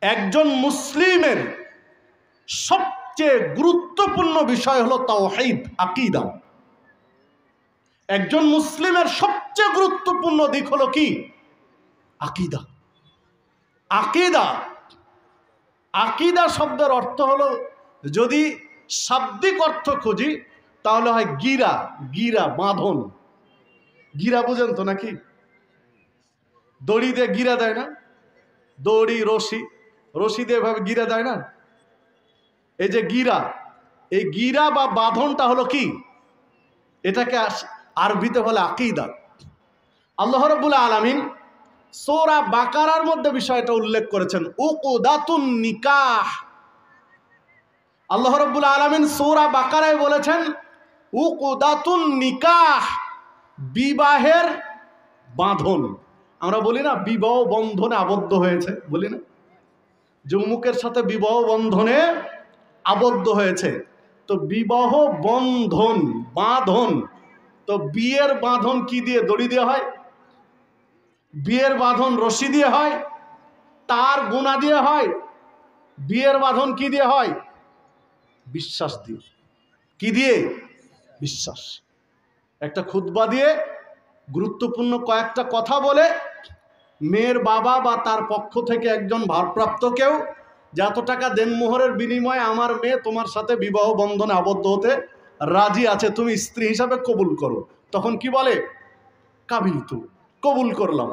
একজন মুসলিমের সবচেয়ে গুরুত্বপূর্ণ বিষয় হলো তাওহীদ, আকীদা। একজন মুসলিমের সবচেয়ে গুরুত্বপূর্ণ দিক হলো কি? আকীদা। আকীদা আকীদা শব্দের অর্থ হলো, যদি শাব্দিক অর্থ খুঁজি তাহলে হয় গিরা। গিরা, বাঁধন। গিরা বুঝেন তো নাকি? দড়ি দিয়ে গিরা দেয় না? দড়ি, রশি, রশি দিয়ে এভাবে গিরা দেয় না? এই যে গিরা, এই গিরা বা বাঁধনটা হলো কি? এটাকে আরবিতে বলে আকীদা। আল্লাহ রাব্বুল আলামিন সূরা বাকারার মধ্যে বিষয়টা উল্লেখ করেছেন, উকদাতুন নিকাহ। আল্লাহ রাব্বুল আলামিন সূরা বাকারায় বলেছেন উকদাতুন নিকাহ, বিবাহের বাঁধন। আমরা বলি না বিবাহ বন্ধনে আবদ্ধ হয়েছে, বলি না যে অমুকের সাথে বিবাহ বন্ধনে আবদ্ধ হয়েছে। তো বিবাহ বন্ধন, বাঁধন, তো বিয়ের বাঁধন কি দিয়ে? দড়ি দিয়ে হয়। বিয়ের বাঁধন রশি দিয়ে হয়, তার গোনা দিয়ে হয়। বিয়ের বাঁধন কি দিয়ে হয়? বিশ্বাস দিয়ে। কি দিয়ে? বিশ্বাস। একটা খুতবা দিয়ে গুরুত্বপূর্ণ কয়েকটা কথা বলে মেয়ের বাবা বা তার পক্ষ থেকে একজন ভারপ্রাপ্ত কেউ যে এত টাকা দেনমোহরের বিনিময়ে আমার মেয়ে তোমার সাথে বিবাহ বন্ধনে আবদ্ধ হতে রাজি আছে, তুমি স্ত্রী হিসাবে কবুল করো। তখন কি বলে? কাবিলতু, কবুল করলাম।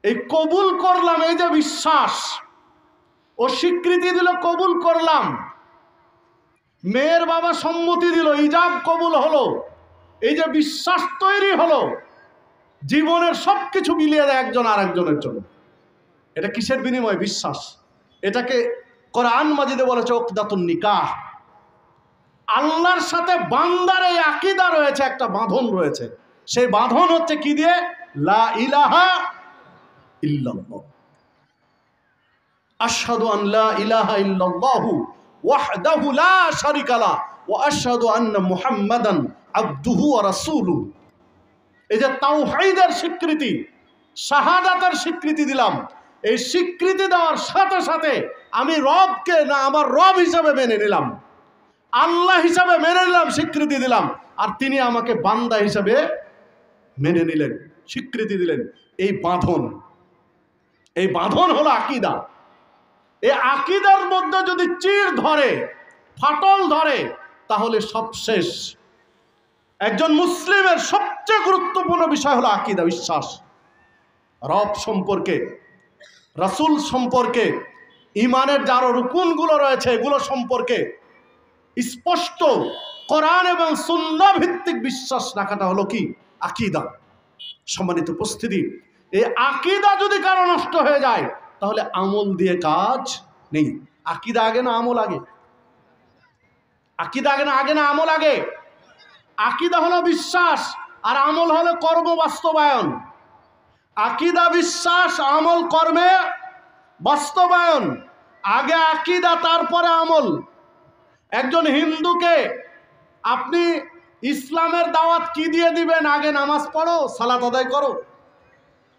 এই কবুল করলাম, এই যে বিশ্বাস, ও স্বীকৃতি দিল কবুল করলাম, মেয়ের বাবা সম্মতি দিল, ইজাব কবুল হলো, এই যে বিশ্বাস তৈরি হলো, জীবনের সবকিছু মিলিয়ে দেয় একজন আরেকজনের জন্য। এটা কিসের বিনিময়? বিশ্বাস। এটাকে কোরআন মাজিদে বলেছে উকদাতুন নিকাহ। আল্লাহর সাথে বান্দার এই আকীদা রয়েছে, একটা বাঁধন রয়েছে। সেই বাঁধন হচ্ছে কি দিয়ে? লা ইলাহা ইল্লাল্লাহ, আশহাদু আন লা ইলাহা ইল্লাল্লাহু ওয়াহদাহু লা শারীকা লা ওয়া আশহাদু আন্না মুহাম্মাদান আবদুহু ওয়া রাসূলুহু। এই যে তাওহীদের স্বীকৃতি, শাহাদাতের স্বীকৃতি দিলাম, এই স্বীকৃতি দেওয়ার সাথে সাথে আমি রবকে না আমার রব হিসাবে মেনে নিলাম, আল্লাহ হিসাবে মেনে নিলাম, স্বীকৃতি দিলাম, আর তিনি আমাকে বান্দা হিসাবে মেনে নিলেন, স্বীকৃতি দিলেন। এই বাঁধন, এই বাঁধন হলো আকীদা। এই আকীদার মধ্যে যদি চির ধরে, ফাটল ধরে, তাহলে সব শেষ। একজন মুসলিমের সবচেয়ে গুরুত্বপূর্ণ বিষয় হলো আকীদা, বিশ্বাস। রব সম্পর্কে, রাসূল সম্পর্কে, ইমানের যারা রুকুনগুলো রয়েছে এগুলো সম্পর্কে স্পষ্ট কোরআন এবং সুন্নাহ ভিত্তিক বিশ্বাস রাখাটা হলো কি? আকীদা। সম্মানিত উপস্থিতি, এই আকীদা যদি কারো নষ্ট হয়ে যায় তাহলে আমল দিয়ে কাজ নেই। আকীদা আগে না আমল আগে? আকীদা আগে না আমল আগে? আকীদা হলো বিশ্বাস, আর আমল হলো কর্ম বাস্তবায়ন। আকীদা বিশ্বাস, আমল কর্মে বাস্তবায়ন। আগে আকীদা, তারপরে আমল। একজন হিন্দুকে আপনি ইসলামের দাওয়াত কি দিয়ে দিবেন? আগে নামাজ পড়ো, সালাত আদায় করো,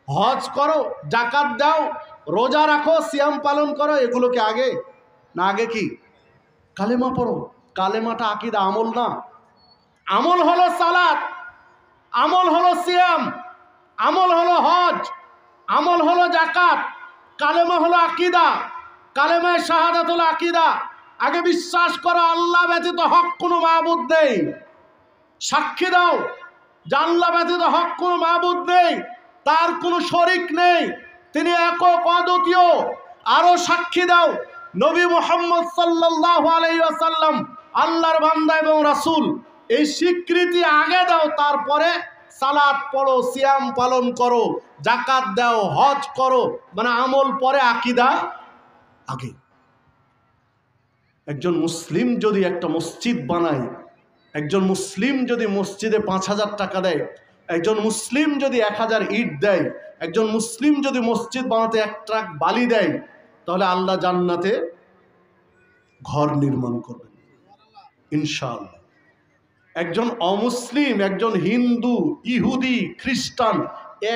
হজ করো, যাকাত দাও, রোজা রাখো, সিয়াম পালন করো, এগুলোকে আগে না? আগে কি? কালেমা পড়ো। কালেমাটা আকীদা, আমল না। আমল হলো সালাত, আমল হলো সিয়াম, আমল হলো হজ, আমল হলো যাকাত। কালেমা হলো আকীদা, কালেমায়ে শাহাদাত হলো আকীদা। আগে বিশ্বাস করো আল্লাহ ব্যতীত হক কোনো মাবুদ নেই। সাক্ষী দাও যে আল্লাহ ব্যতীত হক কোনো মাবুদ নেই, তার কোনো শরীক নেই, তিনি একক অদ্বিতীয়। আরো সাক্ষী দাও নবী মুহাম্মদ সাল্লাল্লাহু আলাইহি ওয়াসাল্লাম আল্লাহর বান্দা এবং রাসূল। এই স্বীকৃতি আগে দাও, তারপরে সালাত পড়ো, সিয়াম পালন করো, যাকাত দাও, হজ করো। মানে আমল পরে, আকীদা আগে। একজন মুসলিম যদি একটা মসজিদ বানায়, একজন মুসলিম যদি মসজিদে 5,000 টাকা দেয়, একজন মুসলিম যদি 1000 ইট দেয়, একজন মুসলিম যদি মসজিদ বানাতে 1 ট্রাক বালি দেয়, তাহলে আল্লাহ জান্নাতে ঘর নির্মাণ করবেন ইনশাআল্লাহ। একজন অমুসলিম, একজন হিন্দু, ইহুদি, খ্রিস্টান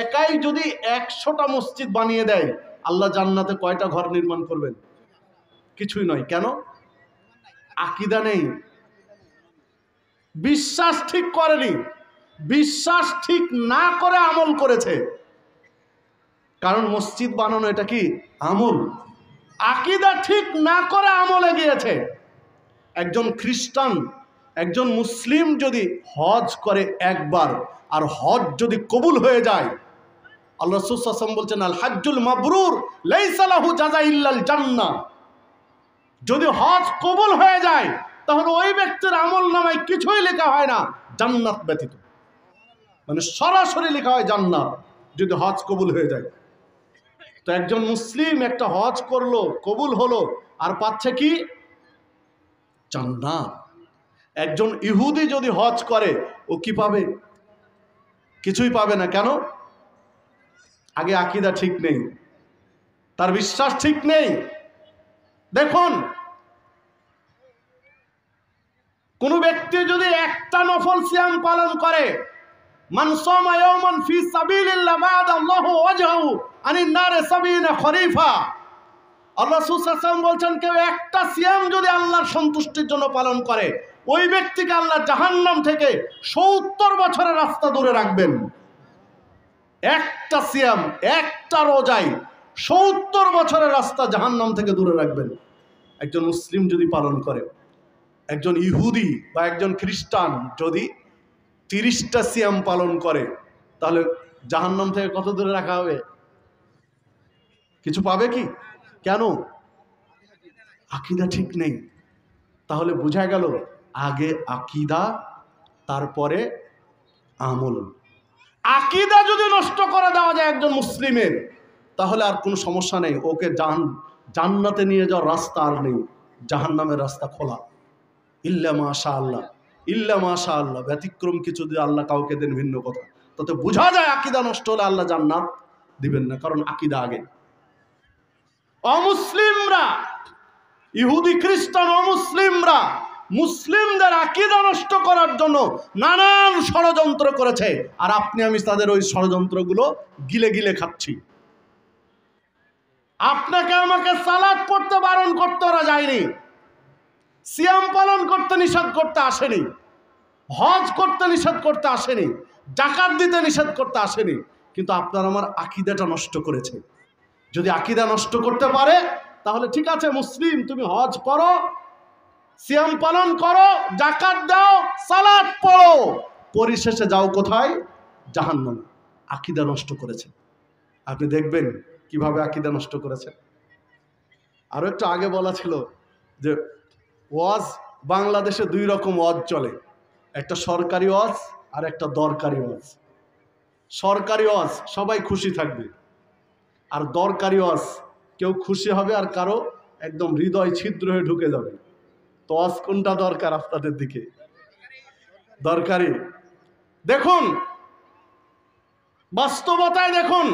একাই যদি 100টা মসজিদ বানিয়ে দেয়, আল্লাহ জান্নাতে কয়টা ঘর নির্মাণ করবেন? কিছুই নয়। কেন? আকীদা নেই, বিশ্বাস ঠিক করেনি। বিশ্বাস ঠিক না করে আমল করেছে। কারণ মসজিদ বানানো এটা কি আমল? আকীদা ঠিক না করে আমলে গিয়েছে। একজন খ্রিস্টান, একজন মুসলিম যদি হজ করে একবার, আর হজ যদি কবুল হয়ে যায়, আল্লাহ রাসূল সাল্লাল্লাহু আলাইহি ওয়াসাল্লাম বলছেন, আল হাজ্জুল মাবরুর লাইসা লাহু জাযা ইল্লাল জান্নাহ। যদি হজ কবুল হয়ে যায় তাহলে ওই ব্যক্তির আমলনামায় কিছুই লেখা হয় না জান্নাত ব্যতীত। মানে সরাসরি লেখা হয় জান্নাত যদি হজ কবুল হয়ে যায়। তো একজন মুসলিম একটা হজ করলো, কবুল হলো, আর পাচ্ছে কি? জান্নাত। একজন ইহুদি যদি হজ করে, ও কি পাবে? কিছুই পাবে না। কেন? আগে আকীদা ঠিক নেই, তার বিশ্বাস ঠিক নেই। দেখুন, কোন ব্যক্তি যদি একটা নফল সিয়াম পালন করে, মান সামা ইয়াওমান ফি সাবিলিল্লাহ বা'দা আল্লাহু ওয়াজহু আনিন নারে 70 খরিফা। আল্লাহ রাসূল সাল্লাল্লাহু আলাইহি ওয়াসাল্লাম বলছেন, কেউ একটা সিয়াম যদি আল্লাহর সন্তুষ্টির জন্য পালন করে, ওই ব্যক্তিকে আল্লাহ জাহান্নাম থেকে 70 বছরের রাস্তা দূরে রাখবেন। একটা সিয়াম, একটা রোজায় 70 বছরের রাস্তা জাহান্নাম থেকে দূরে রাখবেন একজন মুসলিম যদি পালন করে। একজন ইহুদি বা একজন খ্রিস্টান যদি 30টা সিয়াম পালন করে, তাহলে জাহান্নাম থেকে কত দূরে রাখা হবে? কিছু পাবে কি? কেন? আকীদা ঠিক নেই। তাহলে বোঝা গেল, আগে আকীদা, তারপরে আমল। আকীদা যদি নষ্ট করে দেওয়া যায় একজন মুসলিমের, তাহলে আর কোনো সমস্যা নেই, ওকে জান্নাতে নিয়ে যাওয়ার রাস্তা আর নেই, জাহান্নামের রাস্তা খোলা। ইল্লা মাশাআল্লাহ, ইল্লা মাশাআল্লাহ, ব্যতিক্রম কিছু যদি আল্লাহ কাউকে দেন ভিন্ন কথা। তাতে বোঝা যায় আকীদা নষ্ট হলে আল্লাহ জান্নাত দিবেন না, কারণ আকীদা আগে। অমুসলিমরা, ইহুদি খ্রিস্টান অমুসলিমরা মুসলিমদের আকীদা নষ্ট করার জন্য নানান ষড়যন্ত্র করেছে, আর আপনি আমি তাদের ওই ষড়যন্ত্রগুলো গিলে গিলে খাচ্ছি। আপনাকে আমাকে সালাত পড়তে বারণ করতে ওরা যায়নি, সিয়াম পালন করতে নিষেধ করতে আসেনি, হজ করতে নিষেধ করতে আসেনি, যাকাত দিতে নিষেধ করতে আসেনি, কিন্তু আপনার আমার আকীদাটা নষ্ট করেছে। যদি আকীদা নষ্ট করতে পারে তাহলে ঠিক আছে, মুসলিম তুমি হজ করো, সিয়াম পালন করো, যাকাত দাও, সালাত পড়ো, পরিশেষে যাও কোথায়? জাহান্নামে। আকীদা নষ্ট করেছে। আপনি দেখবেন কিভাবে আকীদা নষ্ট করেছে। আরো একটু আগে বলা ছিল যে ওয়াজ বাংলাদেশে 2 রকম ওয়াজ চলে, একটা সরকারি ওয়াজ আর একটা দরকারি ওয়াজ। সরকারি ওয়াজ সবাই খুশি থাকবে, আর দরকারি ওয়াজ কেউ খুশি হবে আর কারো একদম হৃদয় ছিদ্র হয়ে ঢুকে যাবে। তো ওয়াজ কোনটা দরকার আপনাদের দিকে? দরকারি। দেখুন, বাস্তবতায় দেখুন,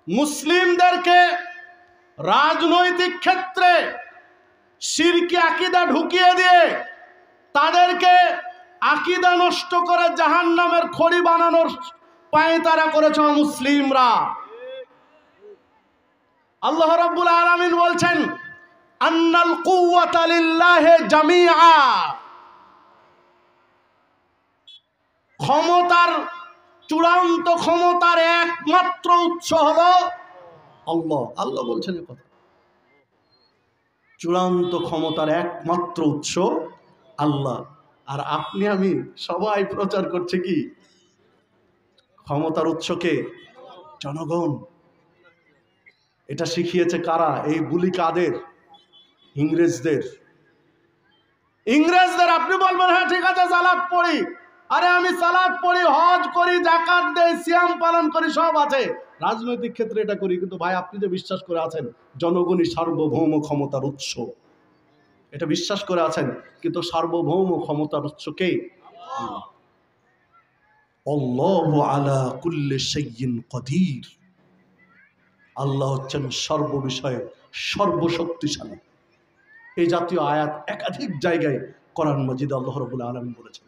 মুসলিমদেরকে রাজনৈতিক ক্ষেত্রে শিরকি আকীদা ঢুকিয়ে দিয়ে তাদেরকে আকীদা নষ্ট করে জাহান্নামের খড়ি বানানোর পায়তারা করেছে মুসলিমরা। আল্লাহ রাব্বুল আলামিন বলছেন, আন্নাল কুওয়াতা লিল্লাহি জামিআ। ক্ষমতার চূড়ান্ত ক্ষমতার একমাত্র উৎস হলো আল্লাহ। আল্লাহ বলছেন এই কথা, চূড়ান্ত ক্ষমতার একমাত্র উৎস আল্লাহ। আর আপনি আমি সবাই প্রচার করছে কি? ক্ষমতার উৎসকে জনগণ। এটা শিখিয়েছে কারা? এই বুলি কাদের? ইংরেজদের। ইংরেজদের। আপনি বলবেন হ্যাঁ ঠিক আছে, সালাত পড়ি, আরে আমি সালাত পড়ি, হজ করি, যাকাত দেই, সিয়াম পালন করি, সব আছে, রাজনৈতিক ক্ষেত্রে এটা করি, কিন্তু ভাই আপনি যে বিশ্বাস করে আছেন জনগণই সার্বভৌম ক্ষমতার উৎস, এটা বিশ্বাস করে আছেন, কিন্তু সার্বভৌম ক্ষমতার উৎস কে? আল্লাহু আলা কুল্লি শাইইন কাদির। আল্লাহ হচ্ছেন সর্ববিষয়ে সর্বশক্তিশালী। এই জাতীয় আয়াত একাধিক জায়গায় কোরআন মাজিদে আল্লাহ রাব্বুল আলামিন বলেছেন,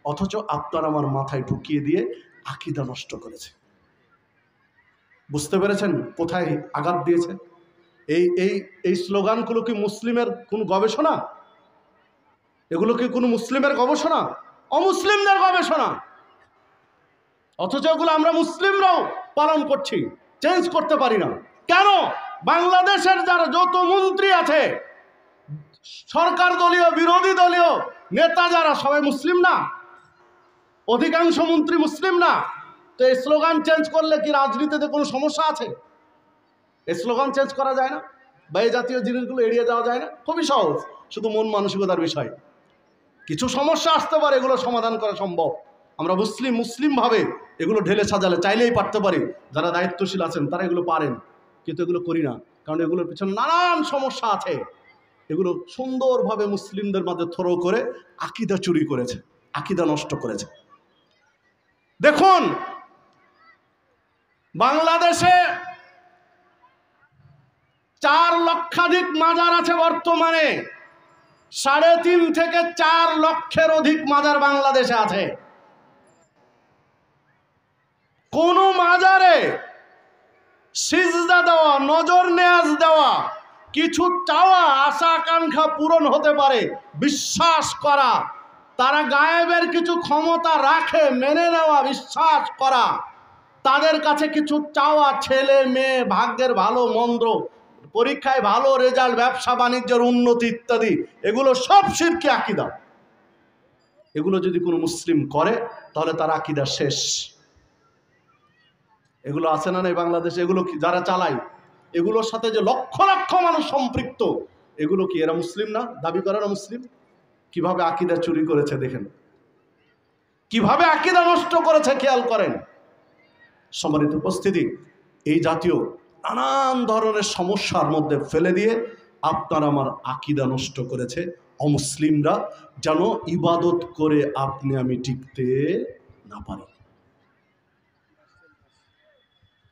অথচ আপনার আমার মাথায় ঢুকিয়ে দিয়ে আকীদা নষ্ট করেছে। বুঝতে পেরেছেন কোথায় আঘাত দিয়েছে? এই এই এই স্লোগানগুলো কি মুসলিমের কোন গবেষণা? এগুলো কি কোনো মুসলিমের গবেষণা? অমুসলিমদের গবেষণা। অথচ এগুলো আমরা মুসলিমরাও পালন করছি, চেঞ্জ করতে পারি না কেন? বাংলাদেশের যারা যত মন্ত্রী আছে, সরকার দলীয় বিরোধী দলীয় নেতা যারা, সবাই মুসলিম না? অধিকাংশ মন্ত্রী মুসলিম না? তো এই স্লোগান চেঞ্জ করলে কি রাজনীতিতে কোনো সমস্যা আছে? এই স্লোগান চেঞ্জ করা যায় না, বা এই জাতীয় জিনিসগুলো এড়িয়ে যাওয়া যায় না? খুবই সহজ, শুধু মন মানসিকতার বিষয়। কিছু সমস্যা আসতে পারে, এগুলো সমাধান করা সম্ভব। আমরা মুসলিম ভাবে এগুলো ঢেলে সাজালে চাইলেই পারতে পারি। যারা দায়িত্বশীল আছেন তারা এগুলো পারেন, কিন্তু এগুলো করি না, কারণ এগুলোর পিছনে নানান সমস্যা আছে। এগুলো সুন্দরভাবে মুসলিমদের মাঝে থ্রো করে আকীদা চুরি করেছে, আকীদা নষ্ট করেছে। দেখুন, বাংলাদেশে 4 লক্ষাধিক মাজার আছে বর্তমানে। 3.5 থেকে 4 লক্ষের অধিক মাজার বাংলাদেশে আছে। কোন মাজারে সিজদা দেওয়া, নজর নেয়াজ দেওয়া, কিছু চাওয়া, আশা আকাঙ্ক্ষা পূরণ হতে পারে বিশ্বাস করা, তারা গায়েবের কিছু ক্ষমতা রাখে মেনে নেওয়া, বিশ্বাস করা, তাদের কাছে কিছু চাওয়া, ছেলে মেয়ে, ভাগ্যের ভালো মন্দ, পরীক্ষায় ভালো রেজাল্ট, ব্যবসা বাণিজ্যের উন্নতি ইত্যাদি, এগুলো সব শিরকি আকীদা। এগুলো যদি কোনো মুসলিম করে তাহলে তার আকীদা শেষ। এগুলো আছে না এই বাংলাদেশে? এগুলো যারা চালায়, এগুলোর সাথে যে লক্ষ লক্ষ মানুষ সম্পৃক্ত, এগুলো কি এরা মুসলিম না? দাবি করে না মুসলিম? কিভাবে আকীদা চুরি করেছে দেখেন, কিভাবে আকীদা নষ্ট করেছে, খেয়াল করেন। সম্মানিত উপস্থিতি, এই জাতীয় নানান ধরনের সমস্যার মধ্যে ফেলে দিয়ে আপনার আমার আকীদা নষ্ট করেছে অমুসলিমরা, যেন ইবাদত করে আপনি আমি টিকতে না পারি।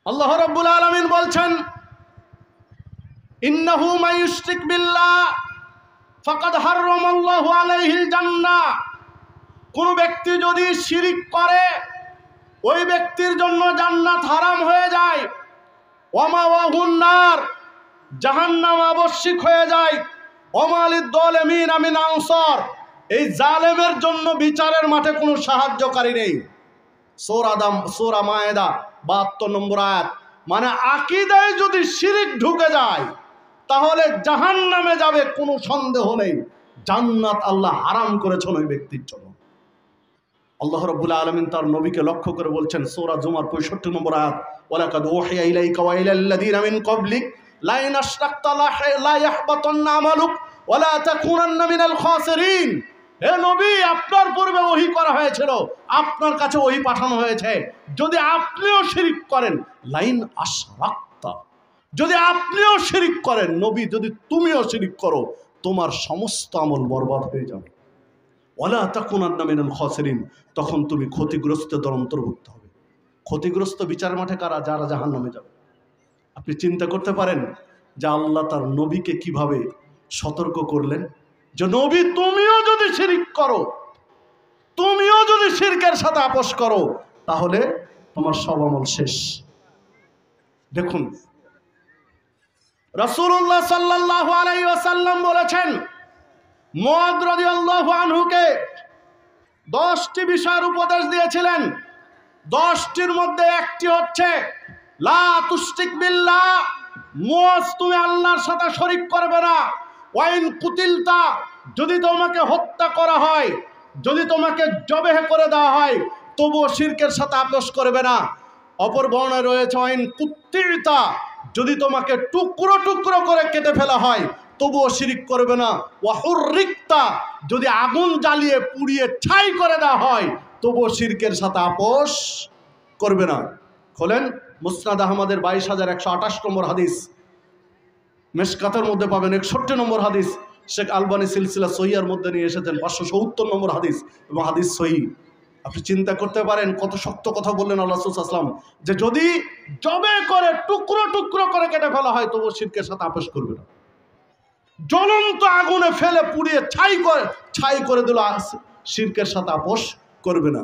আল্লাহ রাব্বুল আলামিন বলছেন, ইন্নাহু মায়ুশরিক বিল্লাহ ফাকাদ হারামাল্লাহু আলাইহিল জান্নাহ। কোন ব্যক্তি যদি শিরিক করে, ওই ব্যক্তির জন্য জান্নাত হারাম হয়ে যায়। ওয়া মাওয়াহুন নার, জাহান্নাম আবশ্যিক হয়ে যায়। ওয়া লিয-যালিমিন মিন আনসার, এই জালেমের জন্য বিচারের মাঠে কোনো সাহায্যকারী নেই। সূরা মায়েদা 72 নম্বর আয়াত। মানে আকীদায় যদি শিরিক ঢুকে যায় তাহলে জাহান্নামে যাবে, কোনো সন্দেহ নেই। জান্নাত আল্লাহ হারাম করেছেন ওই ব্যক্তির জন্য। আল্লাহ রাব্বুল আলামিন তার নবীকে লক্ষ্য করে বলছেন, সূরা জুমার 65 নম্বর আয়াত, ওয়ালাকাদ উহিয়া ইলাইকা ওয়া ইলাল্লাযীনা মিন ক্বাবলিক লা ইন আশরাকতা লা ইয়াহবাতান্না আমালুক ওয়া লা তাকুনান্না মিনাল খাসিরিন। হে নবী, আপনার পূর্বে ওহী করা হয়েছিল, আপনার কাছে ওহী পাঠানো হয়েছে, যদি আপনিও শিরিক করেন, লাইন আশরাকতা, যদি আপনিও শিরিক করেন, নবী যদি তুমিও শিরিক করো, তোমার সমস্ত আমল বরবাদ হয়ে যাবে। ওয়ালা তাকুনান্না মিনাল খাসিরিন, তখন তুমি ক্ষতিগ্রস্তদের অন্তর্ভুক্ত হবে। ক্ষতিগ্রস্ত বিচার মাঠে কারা? যারা জাহান্নামে যাবে। আপনি চিন্তা করতে পারেন যে আল্লাহ তার নবীকে কিভাবে সতর্ক করলেন, যে নবী তুমিও যদি শিরক করো, তুমিও যদি শিরকের সাথে আপোষ করো, তাহলে তোমার সব আমল শেষ। দেখুন, রাসূলুল্লাহ সাল্লাল্লাহু আলাইহি ওয়াসাল্লাম বলেছেন, মুআয রাদিয়াল্লাহু আনহুকে 10টি বিষয়ের উপদেশ দিয়েছিলেন। 10টির মধ্যে একটি হচ্ছে লা তুশরিক বিল্লাহ, মুআয তুমি আল্লাহর সাথে শরীক করবে না। ওয়াইন কুতিলতা, যদি তোমাকে হত্যা করা হয়, যদি তোমাকে জবেহ করে দেওয়া হয়, তবুও শিরকের সাথে আপোষ করবে না। অপর বর্ণনায় রয়েছে ওয়াইন কুত্তিলতা, যদি তোমাকে টুকরো টুকরো করে কেটে ফেলা হয়, তবুও শিরিক করবে না। ওয়াহুররিকতা, যদি আগুন জ্বালিয়ে পুড়িয়ে ছাই করে দেওয়া হয়, তবুও শিরকের সাথে আপোষ করবে না। খোলেন মুসনাদ আহমদের 22,128 নম্বর হাদিস, মেশকাতের মধ্যে পাবেন 61 নম্বর হাদিস, শেখ আলবানী সিলসিলা সহিহার মধ্যে নিয়ে এসেছেন 570 নম্বর হাদিস, এবং হাদিস সহিহ। আপনি চিন্তা করতে পারেন কত শক্ত কথা বললেন আল্লাহ রাসূল সাল্লাল্লাহু আলাইহি ওয়াসাল্লাম, যে যদি জবে করে টুকরো টুকরো করে কেটে ফেলা হয়, তবুও শিরকের সাথে আপোষ করবে না। জ্বলন্ত আগুনে ফেলে পুড়িয়ে ছাই করে দিল, শিরকের সাথে আপোষ করবে না।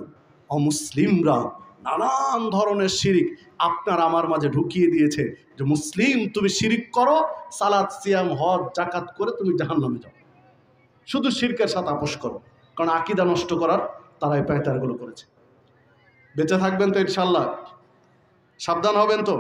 অমুসলিমরা নানান ধরনের শিরিক আপনার আমার মাঝে ঢুকিয়ে দিয়েছে যে মুসলিম তুমি শিরিক করো, সালাত সিয়াম হজ জাকাত করে তুমি জাহান্নামে যাও, শুধু শিরকের সাথে আপোষ করো। কারণ আকীদা নষ্ট করার তারা এই পায়তারগুলো করেছে। বেঁচে থাকবেন তো ইনশাল্লাহ? সাবধান হবেন তো?